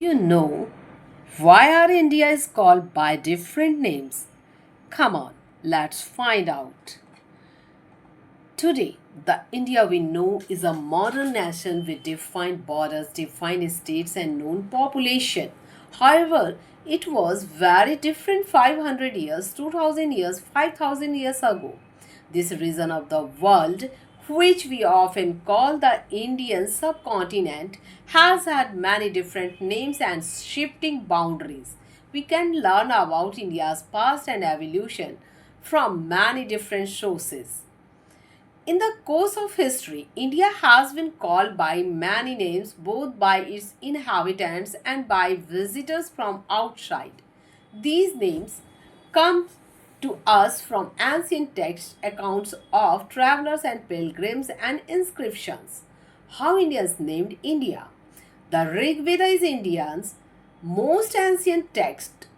You know why our India is called by different names? Come on, let's find out. Today, the India we know is a modern nation with defined borders, defined states, and known population. However, it was very different 500 years, 2000 years, 5000 years ago. This region of the world, which we often call the Indian subcontinent, has had many different names and shifting boundaries. We can learn about India's past and evolution from many different sources. In the course of history, India has been called by many names both by its inhabitants and by visitors from outside. These names come to us from ancient text accounts of travelers and pilgrims and inscriptions. How Indians named India. The Rig Veda is India's most ancient text.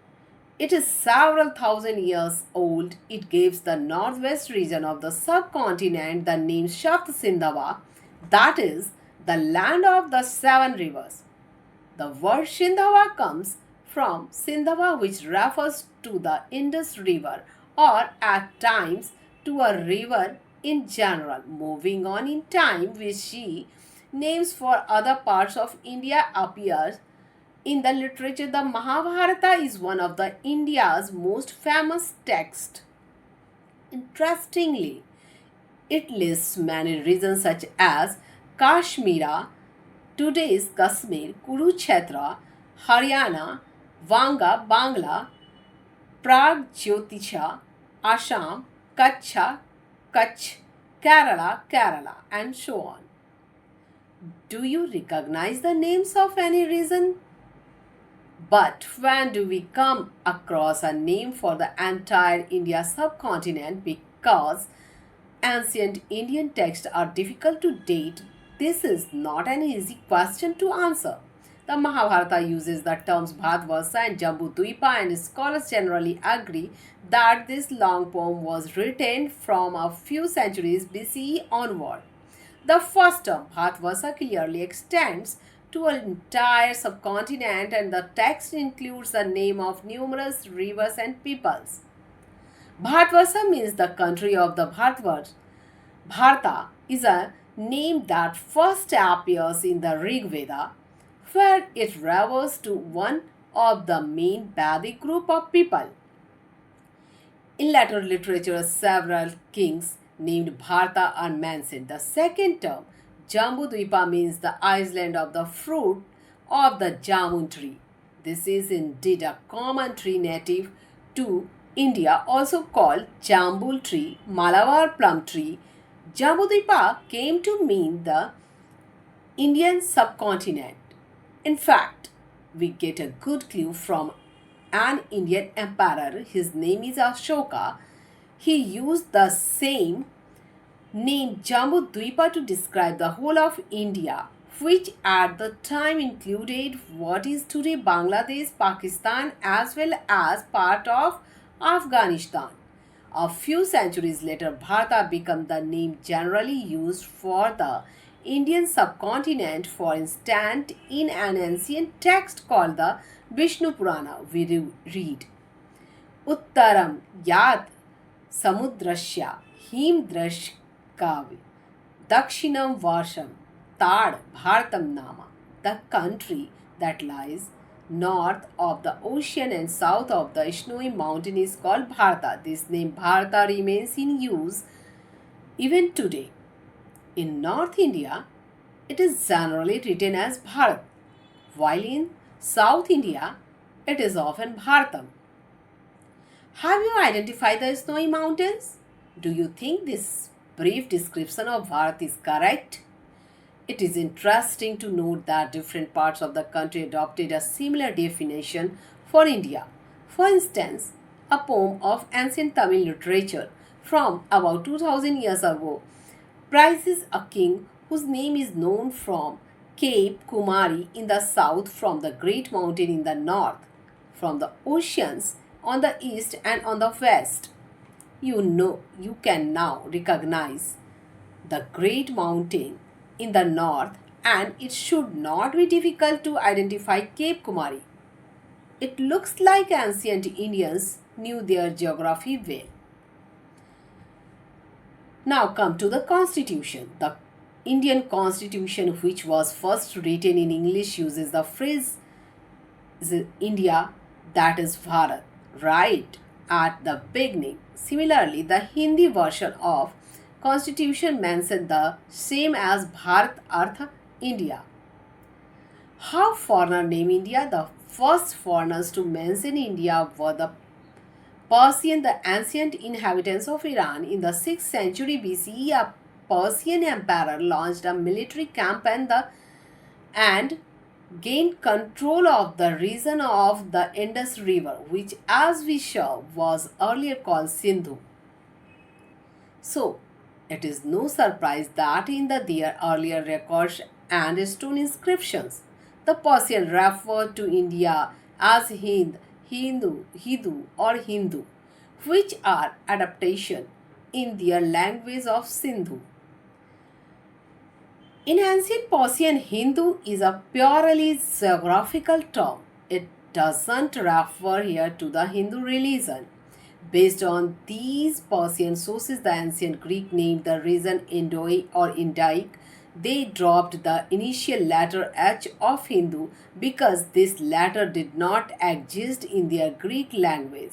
It is several thousand years old. It gives the northwest region of the subcontinent the name Shapt Sindhava, that is, the land of the seven rivers. The word Sindhava comes from Sindhava, which refers to the Indus River or at times to a river in general. Moving on in time, which she names for other parts of India appears in the literature. The Mahabharata is one of the India's most famous texts. Interestingly, it lists many regions such as Kashmira, today's Kashmir, Kurukshetra, Haryana, Vanga, Bangla, Prague, Jyotisha, Assam, Kutch, Kerala, and so on. Do you recognize the names of any region? But when do we come across a name for the entire India subcontinent? Because ancient Indian texts are difficult to date, this is not an easy question to answer. The Mahabharata uses the terms Bharatvarsha and Jambudvipa, and scholars generally agree that this long poem was written from a few centuries BCE onward. The first term, Bharatvarsha, clearly extends to an entire subcontinent, and the text includes the name of numerous rivers and peoples. Bharatvarsha means the country of the Bharatvarsh. Bharata is a name that first appears in the Rig Veda, where it refers to one of the main Vedic group of people. In later literature, several kings named Bharata are mentioned. The second term, Jambudvipa, means the island of the fruit of the jamun tree. This is indeed a common tree native to India, also called jambul tree, Malabar plum tree. Jambudvipa came to mean the Indian subcontinent. In fact, we get a good clue from an Indian emperor. His name is Ashoka. He used the same name Jambudvipa to describe the whole of India, which at the time included what is today Bangladesh, Pakistan, as well as part of Afghanistan. A few centuries later, Bharata became the name generally used for the Indian subcontinent. For instance, in an ancient text called the Vishnu Purana, we read Uttaram Yad Samudrasya Himdrash Kavi Dakshinam Varsham Tad Bharatam Nama. The country that lies north of the ocean and south of the snowy mountain is called Bharata. This name Bharata remains in use even today. In North India, it is generally written as Bharat, while in South India, it is often Bharatam. Have you identified the snowy mountains? Do you think this brief description of Bharat is correct? It is interesting to note that different parts of the country adopted a similar definition for India. For instance, a poem of ancient Tamil literature from about 2000 years ago praises a king whose name is known from Cape Kumari in the south, from the Great Mountain in the north, from the oceans on the east and on the west. You can now recognize the Great Mountain in the north and it should not be difficult to identify Cape Kumari. It looks like ancient Indians knew their geography well. Now come to the Constitution. The Indian Constitution, which was first written in English, uses the phrase India, that is Bharat, right at the beginning. Similarly, the Hindi version of Constitution mentions the same as Bharat Artha India. How foreigner name India? The first foreigners to mention India were the Persian, the ancient inhabitants of Iran. In the 6th century BCE, a Persian emperor launched a military campaign and gained control of the region of the Indus River, which, as we saw, was earlier called Sindhu. So, it is no surprise that in their earlier records and stone inscriptions, the Persian referred to India as Hindu, which are adaptation in their language of Sindhu. In ancient Persian, Hindu is a purely geographical term. It doesn't refer here to the Hindu religion. Based on these Persian sources, the ancient Greek named the region Indoi or Indic. They dropped the initial letter H of Hindu because this letter did not exist in their Greek language.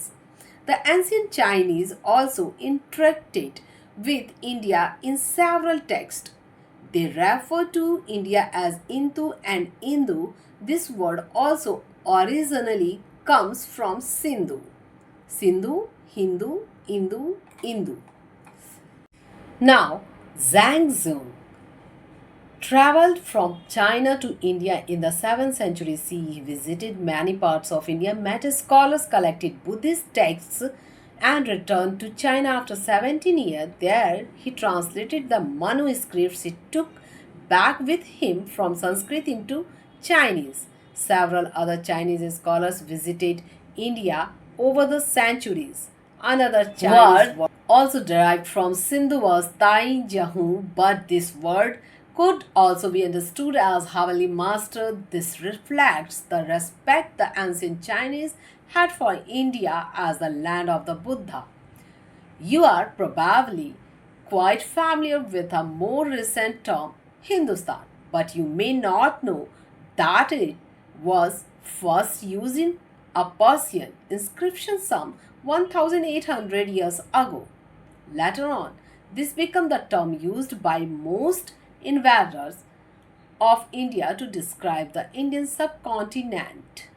The ancient Chinese also interacted with India in several texts. They refer to India as Intu and Indu. This word also originally comes from Sindhu. Sindhu, Hindu, Indu, Indu. Now, Zhang Zun traveled from China to India in the 7th century CE. He visited many parts of India, met scholars, collected Buddhist texts, and returned to China after 17 years. There, he translated the manuscripts he took back with him from Sanskrit into Chinese. Several other Chinese scholars visited India over the centuries. Another Chinese word also derived from Sindhu was Tai Jahu, but this word could also be understood as Haveli master. This reflects the respect the ancient Chinese had for India as the land of the Buddha. You are probably quite familiar with a more recent term, Hindustan, but you may not know that it was first used in a Persian inscription some 1800 years ago. Later on, this became the term used by most invaders of India to describe the Indian subcontinent.